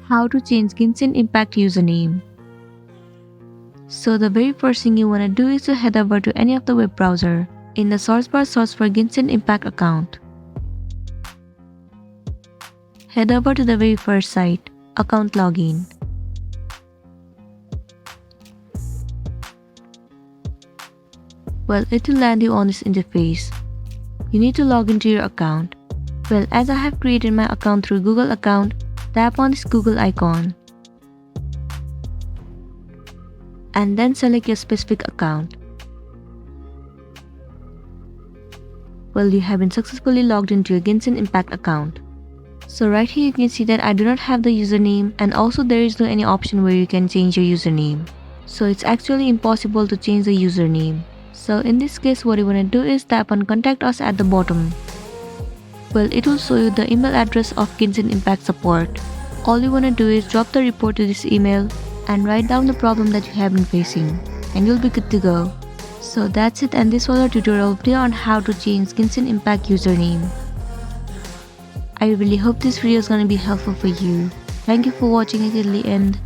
How to change Genshin Impact username. So the very first thing you want to do is to head over to any of the web browser. In the search bar, search for Genshin Impact account. Head over to the very first site, account login. Well, it will land you on this interface. You need to log into your account. Well, as I have created my account through Google account, tap on this Google icon and then select your specific account. Well, you have been successfully logged into your Genshin Impact account. So right here you can see that I do not have the username, and also there is no any option where you can change your username. So it's actually impossible to change the username. So in this case, what you want to do is tap on contact us at the bottom. Well, it will show you the email address of Genshin Impact support. All you want to do is drop the report to this email and write down the problem that you have been facing, and you'll be good to go. So that's it, and this was our tutorial video on how to change Genshin Impact username. I really hope this video is going to be helpful for you. Thank you for watching it till the end.